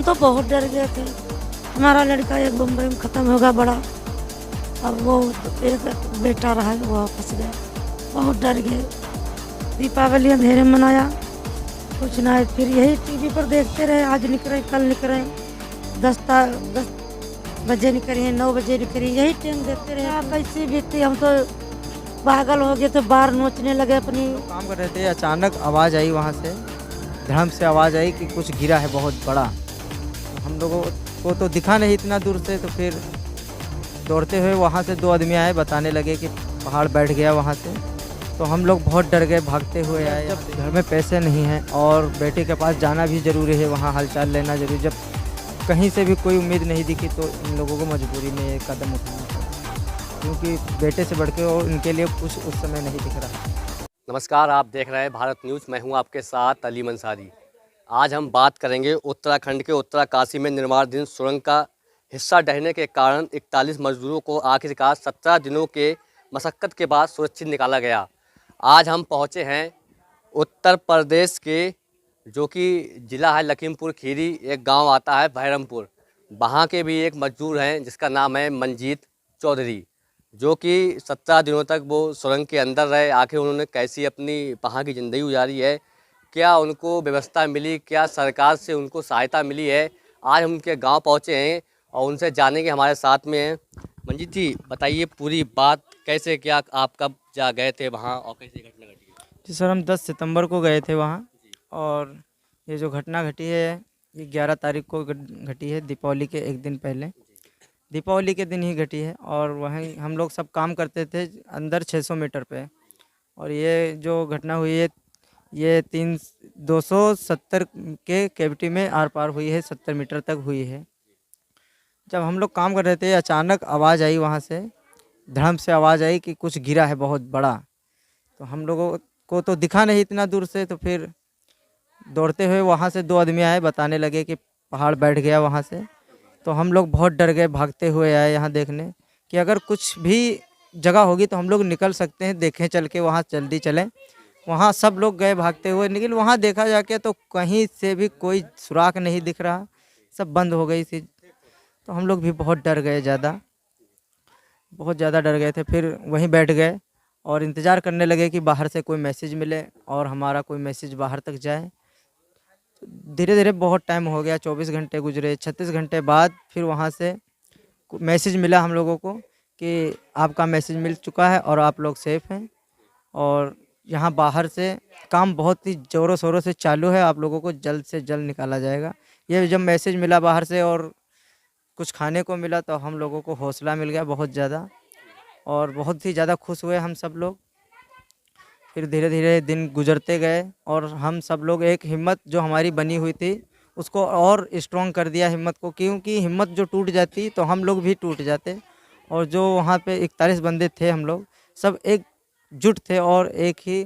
तो बहुत डर गए थे। हमारा लड़का एक बम्बई में ख़त्म हो गया बड़ा, अब वो एक बेटा रहा है, वो फंस गया। बहुत डर गए। दीपावली अंधेरे में मनाया, कुछ ना, फिर यही टीवी पर देखते रहे, आज निकले कल निकले, 10 बजे निकले, 9 बजे निकले, यही टाइम देखते रहे। कैसे बीती, हम तो पागल हो गए थे, बाहर नोचने लगे अपनी। काम कर रहे थे, अचानक आवाज़ आई वहाँ से, धड़म से आवाज़ आई कि कुछ गिरा है बहुत बड़ा। तो हम लोगों को तो दिखा नहीं इतना दूर से, तो फिर दौड़ते हुए वहाँ से 2 आदमी आए, बताने लगे कि पहाड़ बैठ गया वहाँ से। तो हम लोग बहुत डर गए, भागते हुए आए। जब घर में पैसे नहीं हैं और बेटे के पास जाना भी ज़रूरी है, वहाँ हालचाल लेना ज़रूरी, जब कहीं से भी कोई उम्मीद नहीं दिखी तो इन लोगों को मजबूरी में ये कदम उठाना पड़ा, क्योंकि बेटे से बढ़ के और इनके लिए कुछ उस समय नहीं दिख रहा। नमस्कार, आप देख रहे हैं भारत न्यूज़। मैं हूं आपके साथ अलीम अंसारी। आज हम बात करेंगे उत्तराखंड के उत्तरकाशी में निर्माणाधीन सुरंग का हिस्सा ढहने के कारण 41 मजदूरों को आखिरकार 17 दिनों के मशक्क़त के बाद सुरक्षित निकाला गया। आज हम पहुंचे हैं उत्तर प्रदेश के, जो कि ज़िला है लखीमपुर खीरी, एक गांव आता है बहरमपुर। वहां के भी एक मजदूर हैं जिसका नाम है मंजीत चौधरी, जो कि 17 दिनों तक वो सुरंग के अंदर रहे। आखिर उन्होंने कैसी अपनी वहाँ की ज़िंदगी गुजारी है, क्या उनको व्यवस्था मिली, क्या सरकार से उनको सहायता मिली है। आज हम उनके गांव पहुँचे हैं और उनसे जाने के हमारे साथ में हैं। मंजीत जी, बताइए पूरी बात, कैसे क्या, आप कब जा गए थे वहाँ और कैसे घटना घटी? जी सर, हम 10 सितंबर को गए थे वहाँ, और ये जो घटना घटी है ये 11 तारीख को घटी है, दीपावली के एक दिन पहले। दीपावली के दिन ही घटी है, और वहीं हम लोग सब काम करते थे अंदर 600 मीटर पे। और ये जो घटना हुई है ये 270 के कैविटी में आर पार हुई है, 70 मीटर तक हुई है। जब हम लोग काम कर रहे थे, अचानक आवाज़ आई वहाँ से, धड़म से आवाज़ आई कि कुछ गिरा है बहुत बड़ा। तो हम लोगों को तो दिखा नहीं इतना दूर से, तो फिर दौड़ते हुए वहाँ से 2 आदमी आए, बताने लगे कि पहाड़ बैठ गया वहाँ से। तो हम लोग बहुत डर गए, भागते हुए आए यहाँ देखने कि अगर कुछ भी जगह होगी तो हम लोग निकल सकते हैं, देखें चल के, वहाँ जल्दी चलें। वहाँ सब लोग गए भागते हुए, लेकिन वहाँ देखा जाके तो कहीं से भी कोई सुराग नहीं दिख रहा, सब बंद हो गई थी। तो हम लोग भी बहुत डर गए, बहुत ज़्यादा डर गए थे। फिर वहीं बैठ गए और इंतज़ार करने लगे कि बाहर से कोई मैसेज मिले और हमारा कोई मैसेज बाहर तक जाए। धीरे धीरे बहुत टाइम हो गया, 24 घंटे गुजरे, 36 घंटे बाद फिर वहाँ से मैसेज मिला हम लोगों को कि आपका मैसेज मिल चुका है और आप लोग सेफ़ हैं, और यहाँ बाहर से काम बहुत ही ज़ोरों शोरों से चालू है, आप लोगों को जल्द से जल्द निकाला जाएगा। ये जब मैसेज मिला बाहर से और कुछ खाने को मिला तो हम लोगों को हौसला मिल गया बहुत ज़्यादा, और बहुत ही ज़्यादा खुश हुए हम सब लोग। फिर धीरे धीरे दिन गुजरते गए और हम सब लोग एक हिम्मत जो हमारी बनी हुई थी उसको और स्ट्रॉन्ग कर दिया हिम्मत को, क्योंकि हिम्मत जो टूट जाती तो हम लोग भी टूट जाते। और जो वहाँ पे 41 बंदे थे, हम लोग सब एकजुट थे और एक ही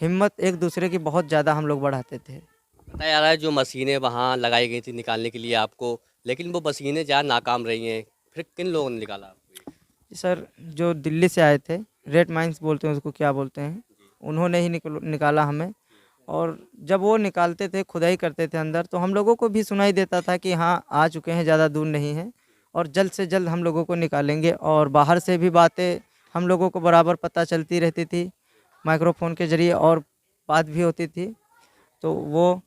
हिम्मत एक दूसरे की बहुत ज़्यादा हम लोग बढ़ाते थे। बताया जा रहा है जो मशीनें वहाँ लगाई गई थी निकालने के लिए आपको, लेकिन वो मशीनें ज़्यादा नाकाम रही हैं। फिर किन लोगों ने निकाला आपको? सर, जो दिल्ली से आए थे, रेड माइंस बोलते हैं उसको, क्या बोलते हैं, उन्होंने ही निकाला हमें। और जब वो निकालते थे, खुदाई करते थे अंदर, तो हम लोगों को भी सुनाई देता था कि हाँ आ चुके हैं, ज़्यादा दूर नहीं है और जल्द से जल्द हम लोगों को निकालेंगे। और बाहर से भी बातें हम लोगों को बराबर पता चलती रहती थी माइक्रोफोन के ज़रिए, और बात भी होती थी। तो वो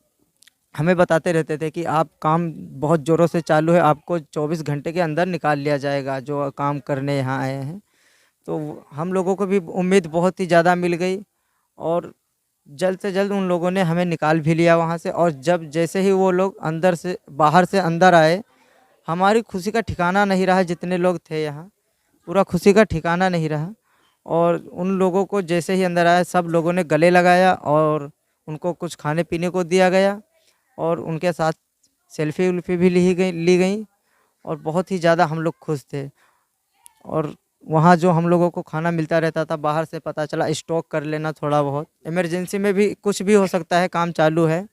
हमें बताते रहते थे कि आप काम बहुत ज़ोरों से चालू है, आपको 24 घंटे के अंदर निकाल लिया जाएगा जो काम करने यहाँ आए हैं। तो हम लोगों को भी उम्मीद बहुत ही ज़्यादा मिल गई, और जल्द से जल्द उन लोगों ने हमें निकाल भी लिया वहाँ से। और जब जैसे ही वो लोग अंदर से बाहर से अंदर आए, हमारी खुशी का ठिकाना नहीं रहा। जितने लोग थे यहाँ, पूरा खुशी का ठिकाना नहीं रहा। और उन लोगों को जैसे ही अंदर आए, सब लोगों ने गले लगाया और उनको कुछ खाने पीने को दिया गया, और उनके साथ सेल्फी उल्फी भी ली गई, और बहुत ही ज़्यादा हम लोग खुश थे। और वहाँ जो हम लोगों को खाना मिलता रहता था, बाहर से पता चला स्टॉक कर लेना थोड़ा बहुत, इमरजेंसी में भी कुछ भी हो सकता है, काम चालू है।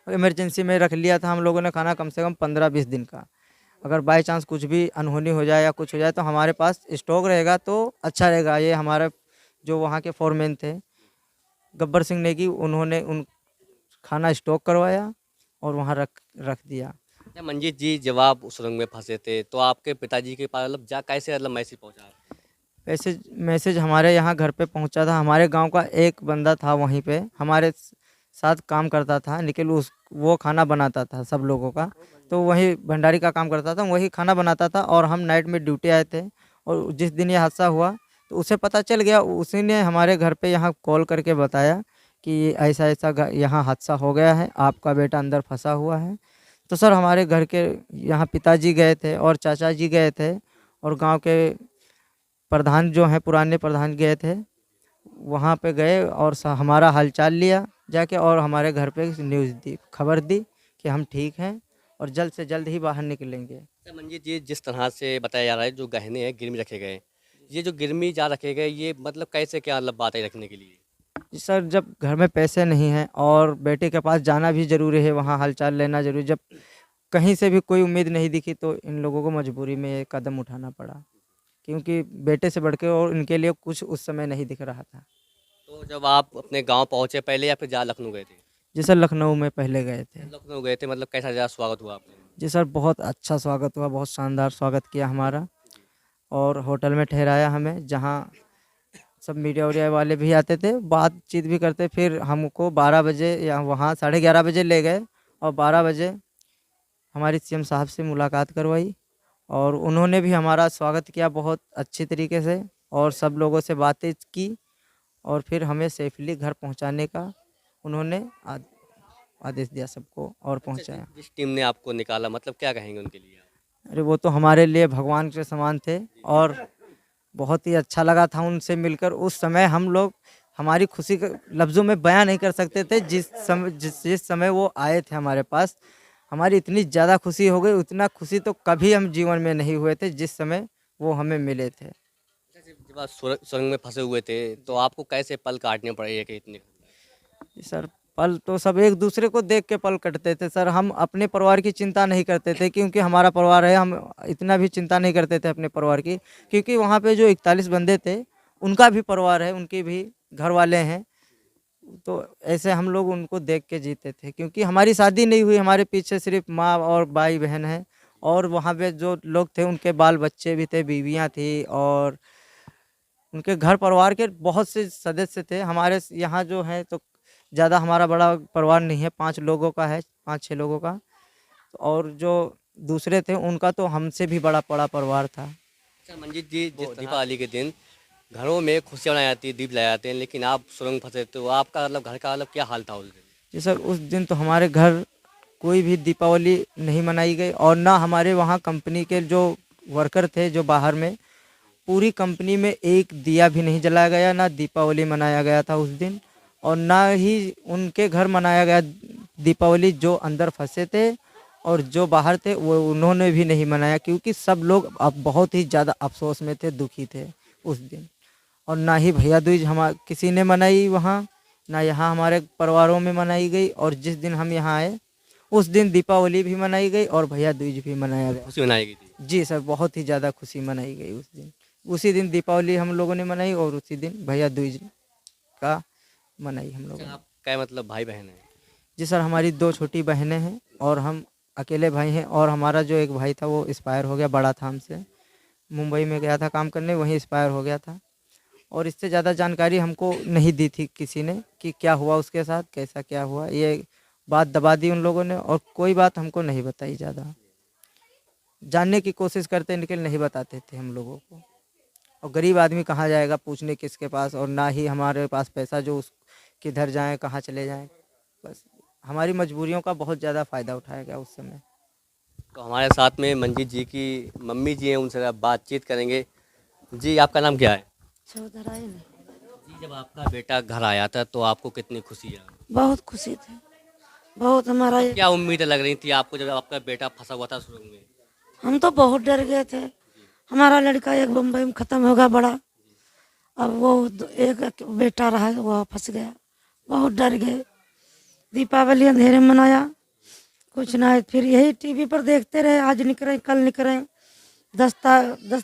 इमरजेंसी में रख लिया था हम लोगों ने खाना, कम से कम 15-20 दिन का। अगर बाय चांस कुछ भी अनहोनी हो जाए या कुछ हो जाए तो हमारे पास स्टॉक रहेगा तो अच्छा रहेगा। ये हमारे जो वहाँ के फोरमैन थे गब्बर सिंह नेगी, उन्होंने उन खाना स्टॉक करवाया और वहाँ रख दिया। अच्छा मंजीत जी, जब आप उस सुरंग में फंसे थे तो आपके पिताजी के पास मतलब जा कैसे मतलब मैसेज पहुंचा? मैसेज मैसेज हमारे यहाँ घर पे पहुँचा था। हमारे गांव का एक बंदा था वहीं पे हमारे साथ काम करता था, लेकिन उस वो खाना बनाता था सब लोगों का। तो वही भंडारी का काम करता था, वही खाना बनाता था और हम नाइट में ड्यूटी आए थे। और जिस दिन ये हादसा हुआ तो उसे पता चल गया, उसी ने हमारे घर पे यहाँ कॉल करके बताया कि ऐसा ऐसा यहाँ हादसा हो गया है, आपका बेटा अंदर फंसा हुआ है। तो सर हमारे घर के यहाँ पिताजी गए थे और चाचा जी गए थे और गांव के प्रधान जो हैं पुराने प्रधान गए थे, वहाँ पे गए और हमारा हालचाल लिया जाके और हमारे घर पे न्यूज़ दी, खबर दी कि हम ठीक हैं और जल्द से जल्द ही बाहर निकलेंगे। अच्छा मंजीत जी, जिस तरह से बताया जा रहा है जो गहने हैं गिरवी रखे गए, ये जो गिरवी जा रखे गए ये मतलब कैसे क्या मतलब बात है रखने के लिए? जी सर, जब घर में पैसे नहीं हैं और बेटे के पास जाना भी ज़रूरी है, वहाँ हालचाल लेना ज़रूरी, जब कहीं से भी कोई उम्मीद नहीं दिखी तो इन लोगों को मजबूरी में ये कदम उठाना पड़ा, क्योंकि बेटे से बढ़ के और इनके लिए कुछ उस समय नहीं दिख रहा था। तो जब आप अपने गांव पहुंचे पहले या फिर जहाँ लखनऊ गए थे? जी सर, लखनऊ में पहले गए थे। लखनऊ गए थे, मतलब कैसा ज़्यादा स्वागत हुआ आपने? जी सर, बहुत अच्छा स्वागत हुआ, बहुत शानदार स्वागत किया हमारा और होटल में ठहराया हमें, जहाँ सब मीडिया उडिया वाले भी आते थे, बातचीत भी करते। फिर हमको 12 बजे या वहाँ 11:30 बजे ले गए और 12 बजे हमारी सीएम साहब से मुलाकात करवाई और उन्होंने भी हमारा स्वागत किया बहुत अच्छी तरीके से और सब लोगों से बातें की और फिर हमें सेफली घर पहुंचाने का उन्होंने आदेश दिया सबको और अच्छा, पहुंचाया। जिस टीम ने आपको निकाला मतलब क्या कहेंगे उनके लिए आप? अरे वो तो हमारे लिए भगवान के समान थे और बहुत ही अच्छा लगा था उनसे मिलकर। उस समय हम लोग हमारी खुशी का लफ्ज़ों में बयां नहीं कर सकते थे। जिस समय वो आए थे हमारे पास, हमारी इतनी ज़्यादा खुशी हो गई, उतना खुशी तो कभी हम जीवन में नहीं हुए थे जिस समय वो हमें मिले थे। अच्छा, जब आप सुरंग में फंसे हुए थे तो आपको कैसे पल काटने पड़े कि इतने? सर पल तो सब एक दूसरे को देख के पल कटते थे सर। हम अपने परिवार की चिंता नहीं करते थे क्योंकि हमारा परिवार है, हम इतना भी चिंता नहीं करते थे अपने परिवार की, क्योंकि वहाँ पे जो 41 बंदे थे उनका भी परिवार है, उनके भी घर वाले हैं। तो ऐसे हम लोग उनको देख के जीते थे, क्योंकि हमारी शादी नहीं हुई, हमारे पीछे सिर्फ माँ और भाई बहन है और वहाँ पे जो लोग थे उनके बाल बच्चे भी थे, बीवियाँ थी और उनके घर परिवार के बहुत से सदस्य थे। हमारे यहाँ जो है तो ज़्यादा हमारा बड़ा परिवार नहीं है, 5 लोगों का है, 5-6 लोगों का। और जो दूसरे थे उनका तो हमसे भी बड़ा परिवार था। अच्छा मंजीत जी, जिस दीपावली के दिन घरों में खुशियाँ मनाई जाती है, दीप जलाए जाते हैं, लेकिन आप सुरंग फंसे तो आपका मतलब घर का मतलब क्या हाल था उस दिन? जी सर, उस दिन तो हमारे घर कोई भी दीपावली नहीं मनाई गई और ना हमारे वहाँ कंपनी के जो वर्कर थे जो बाहर में, पूरी कंपनी में एक दिया भी नहीं जलाया गया, ना दीपावली मनाया गया था उस दिन और ना ही उनके घर मनाया गया दीपावली। जो अंदर फंसे थे और जो बाहर थे वो उन्होंने भी नहीं मनाया, क्योंकि सब लोग अब बहुत ही ज़्यादा अफसोस में थे, दुखी थे उस दिन। और ना ही भैया दूज हम किसी ने मनाई वहाँ, ना यहाँ हमारे परिवारों में मनाई गई। और जिस दिन हम यहाँ आए उस दिन दीपावली भी मनाई गई और भैया दूज भी मनाया गया। खुशी मनाई गई थी? जी सर, बहुत ही ज़्यादा खुशी मनाई गई उस दिन। उसी दिन दीपावली हम लोगों ने मनाई और उसी दिन भैया दूज का मनाई हम लोगों ने। आप क्या मतलब भाई बहन है? जी सर, हमारी 2 छोटी बहनें हैं और हम अकेले भाई हैं और हमारा जो एक भाई था वो एक्सपायर हो गया, बड़ा था हमसे, मुंबई में गया था काम करने, वहीं एक्सपायर हो गया था। और इससे ज़्यादा जानकारी हमको नहीं दी थी किसी ने कि क्या हुआ उसके साथ, कैसा क्या हुआ। ये बात दबा दी उन लोगों ने और कोई बात हमको नहीं बताई, ज़्यादा जानने की कोशिश करते लेकिन नहीं बताते थे हम लोगों को। और गरीब आदमी कहाँ जाएगा पूछने किसके पास, और ना ही हमारे पास पैसा जो उस किधर जाएँ, कहाँ चले जाएँ। बस हमारी मजबूरियों का बहुत ज़्यादा फ़ायदा उठाया गया उस समय। तो हमारे साथ में मंजीत जी की मम्मी जी हैं, उनसे आप बातचीत करेंगे। जी, आपका नाम क्या है? चौधराई ने जी, जब आपका बेटा घर आया था तो आपको कितनी खुशी है? बहुत खुशी थी, बहुत हमारा क्या उम्मीदें लग रही थी आपको जब आपका बेटा फंसा हुआ था सुरंग में? हम तो बहुत डर गए थे। हमारा लड़का एक बम्बई में ख़त्म हो गया बड़ा, अब वो एक बेटा रहा वो फंस गया, बहुत डर गए। दीपावली अंधेरे में मनाया, कुछ ना, फिर यही टीवी पर देखते रहे, आज निकलें कल निकलें, 10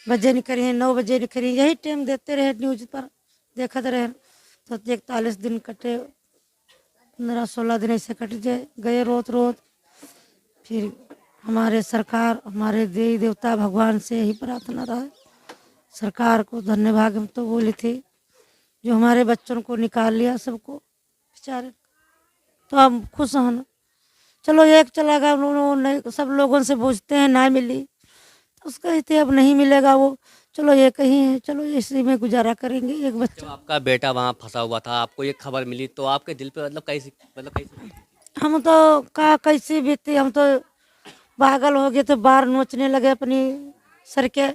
बजे निकलें, 9 बजे निकलें, यही टाइम देते रहे, न्यूज़ पर देखते रहे। तो 41 दिन कटे, 15-16 दिन ऐसे कट गए रोज रोज। फिर हमारे सरकार, हमारे देवी देवता भगवान से यही प्रार्थना रहा, सरकार को धन्यवाद हम तो बोले थे, जो हमारे बच्चों को निकाल लिया सबको बेचारे, तो हम खुश हैं ना। चलो एक चला गया, नहीं सब लोगों से पूछते हैं ना मिली, तो उसका कहते अब नहीं मिलेगा वो, चलो ये कहीं है, चलो इसी में गुजारा करेंगे। एक जब बच्चा, आपका बेटा वहाँ फंसा हुआ था, आपको ये खबर मिली तो आपके दिल पे कैसी हम तो कहा कैसी बीती, हम तो पागल हो गए, तो बाहर नोचने लगे अपनी सर के,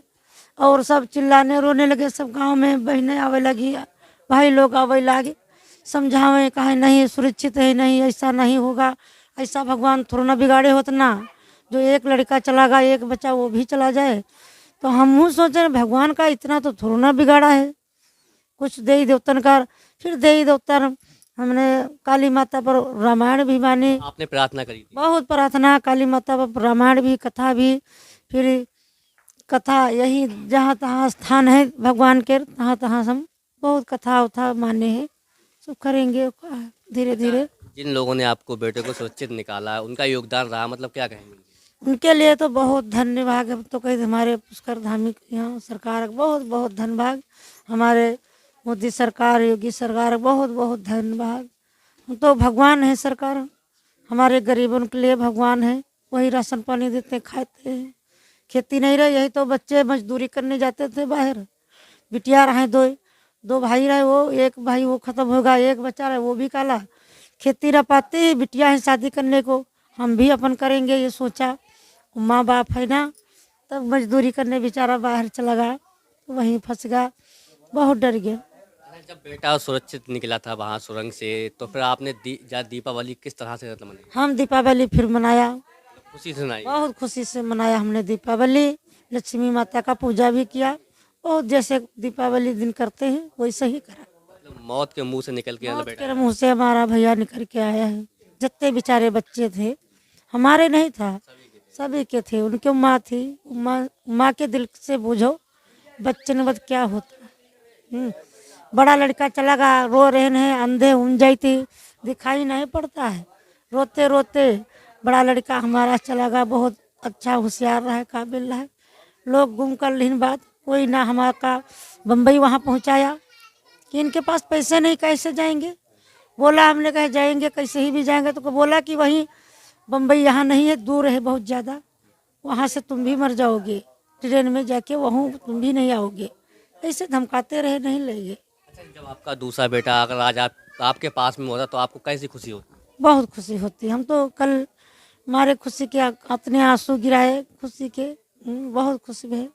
और सब चिल्लाने रोने लगे, सब गांव में बहनें आवे लगी, भाई लोग आवे लगे, समझावे कहा नहीं सुरक्षित है, नहीं ऐसा नहीं होगा, ऐसा भगवान थोड़ा ना बिगाड़े होत ना, जो एक लड़का चला गया, एक बच्चा वो भी चला जाए, तो हम सोचे भगवान का इतना तो थोड़ा ना बिगाड़ा है, कुछ देवी देवतन का। फिर देवी देवता हमने काली माता पर रामायण भी मानी, आपने प्रार्थना करी थी? बहुत प्रार्थना, काली माता पर रामायण भी, कथा भी, फिर कथा यही जहाँ तहाँ स्थान है भगवान के, तहाँ तहाँ हम बहुत कथा उथा माने हैं, सब करेंगे धीरे धीरे। जिन लोगों ने आपको बेटे को सुरक्षित निकाला, उनका योगदान रहा, मतलब क्या कहेंगे? उनके लिए तो बहुत धन्यवाद, अब तो कहीं हमारे पुष्कर धामी यहाँ सरकार का बहुत बहुत धन्यवाद, हमारे मोदी सरकार, योगी सरकार का बहुत बहुत धन्यवाद। हम तो भगवान है सरकार, हमारे गरीबों के लिए भगवान है, वही राशन पानी देते खाते हैं, खेती नहीं रही, यही तो बच्चे मजदूरी करने जाते थे बाहर, बिटिया रहे दो भाई रहे, वो एक भाई वो खत्म हो गया, एक बच्चा रहे वो भी काला, खेती रह पाते ही बिटिया है शादी करने को, हम भी अपन करेंगे ये सोचा, माँ बाप है ना, तब मजदूरी करने बेचारा बाहर चला गया, तो वहीं फंस गया, बहुत डर गया। जब बेटा सुरक्षित निकला था वहाँ सुरंग से, तो फिर आपने दीपावली किस तरह से मतलब मनाई? हम दीपावली फिर मनाया, खुशी से मनाई? बहुत खुशी से मनाया हमने दीपावली, लक्ष्मी माता का पूजा भी किया, बहुत जैसे दीपावली दिन करते हैं वैसे ही करा। मतलब मौत के मुंह से निकल के मौत बेटा के मुँह से हमारा भैया निकल के आया है, जितने बेचारे बच्चे थे, हमारे नहीं था, सभी के थे, उनकी माँ थी, माँ के दिल से बूझो बच्चन क्या होता है। बड़ा लड़का चला गया, रो रहे हैं, अंधे उन जाती, दिखाई नहीं पड़ता है, रोते रोते बड़ा लड़का हमारा चला गया, बहुत अच्छा होशियार रहा है, काबिल रहा है, लोग गुम कर लेकिन बात कोई ना हमारा का बम्बई वहाँ पहुँचाया, कि इनके पास पैसे नहीं कैसे जाएंगे, बोला हमने कहा जाएंगे कैसे ही भी जाएंगे, तो बोला कि वहीं बम्बई यहाँ नहीं है, दूर है बहुत ज़्यादा, वहाँ से तुम भी मर जाओगे, ट्रेन में जाके वहाँ तुम भी नहीं आओगे, ऐसे धमकाते रहे, नहीं लेंगे। जब आपका दूसरा बेटा अगर आज आपके पास में होता तो आपको कैसी खुशी होती? बहुत खुशी होती, हम तो कल हमारे खुशी के अपने आंसू गिराए खुशी के, बहुत खुशी है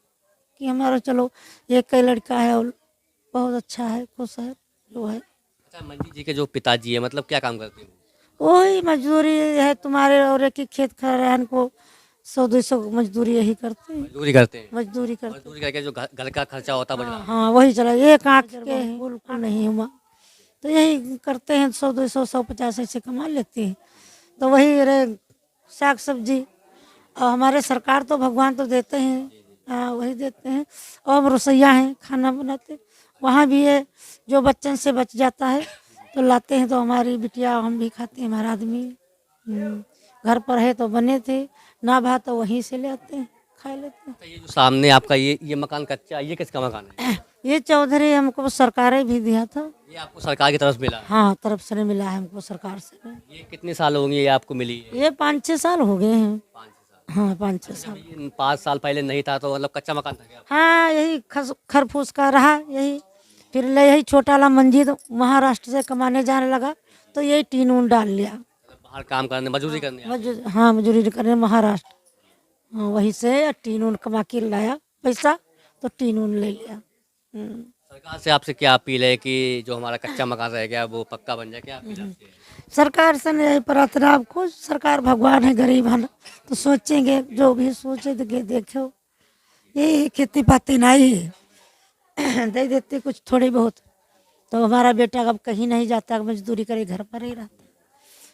कि हमारा चलो एक कई लड़का है और बहुत अच्छा है, खुश है जो है। अच्छा, मंजी जी के जो पिताजी है मतलब क्या काम करते हैं? वही मजदूरी है तुम्हारे, और एक खेत खलिहान को 100-200 मजदूरी यही करते हैं, मजदूरी करते हैं? मजदूरी करते मजदूरी करके जो घर का खर्चा होता है हैं। हाँ वही चला, एक आँख के हैं, बिल्कुल नहीं हुआ, तो यही करते हैं, 100-200 150 ऐसे कमा लेते हैं, तो वही रहे साग सब्जी, और हमारे सरकार तो भगवान तो देते हैं, हाँ वही देते हैं, और हम रसोइया हैं, खाना बनाते, वहाँ भी है जो बच्चन से बच जाता है तो लाते हैं, तो हमारी बिटिया हम भी खाते हैं, हमारा आदमी घर पर है तो बने थे, ना भात तो वहीं से ले आते हैं, खा लेते हैं। तो ये जो सामने आपका ये मकान कच्चा, ये किसका मकान है? ये चौधरी हमको सरकार ने भी दिया था, ये आपको सरकार की तरफ से मिला है? हाँ तरफ से मिला है हमको सरकार से। ये कितने साल होंगे ये आपको मिली है? ये 5-6 साल हो गए हैं, 5 साल। हाँ 5-6 साल। 5 साल पहले नहीं था तो मतलब कच्चा मकान था क्या? हाँ यही खरफूस का रहा यही, फिर यही छोटा वाला मंजिल महाराष्ट्र से कमाने जाने लगा, तो यही टीन ऊन डाल लिया, बाहर काम करने मजदूरी करने हाँ मजदूरी करने महाराष्ट्र, हाँ वहीं से टीन ऊन कमा के लाया पैसा, तो टीन ऊन ले लिया। सरकार से आपसे क्या अपील है कि जो हमारा कच्चा मकान रह गया वो पक्का बन जाए, क्या अपील आपसे है? सरकार से यही प्रार्थना, आपको सरकार भगवान है, गरीब है ना, तो सोचेंगे जो भी सोचे देखो, यही खेती पाती नहीं है, दे देते कुछ थोड़ी बहुत, तो हमारा बेटा अब कहीं नहीं जाता, मजदूरी करे घर पर ही रहता,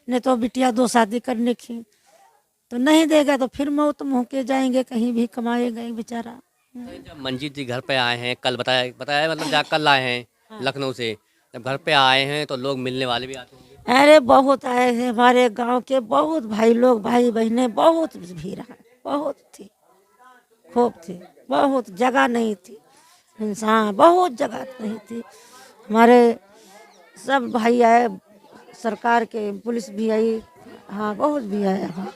नहीं तो बिटिया 2 शादी करने की तो नहीं देगा, तो फिर मौत मुँह के जाएंगे, कहीं भी कमाएगा एक बेचारा। जब मंजीत जी घर पे आए हैं, कल बताया मतलब कल आए हैं लखनऊ से, जब घर पे आए हैं तो लोग मिलने वाले भी आते होंगे? अरे बहुत आए थे हमारे गांव के, बहुत भाई लोग, भाई बहनें बहुत भीड़ है, बहुत थी, खूब थी, बहुत जगह नहीं थी, इंसान बहुत जगह नहीं थी। हमारे सब भाई आए, सरकार के पुलिस भी आई, हाँ बहुत भी आए हाँ।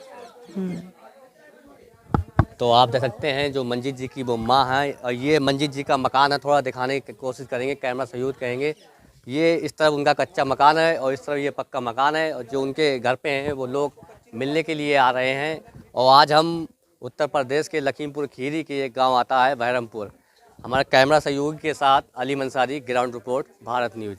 तो आप देख सकते हैं जो मंजीत जी की वो माँ है, और ये मंजीत जी का मकान है। थोड़ा दिखाने की कोशिश करेंगे, कैमरा सहयोग करेंगे। ये इस तरफ उनका कच्चा मकान है और इस तरफ ये पक्का मकान है, और जो उनके घर पे हैं वो लोग मिलने के लिए आ रहे हैं। और आज हम उत्तर प्रदेश के लखीमपुर खीरी के एक गांव आता है बहरमपुर। हमारा कैमरा सहयोगी के साथ Ali Mansari, ground report, Bharat news.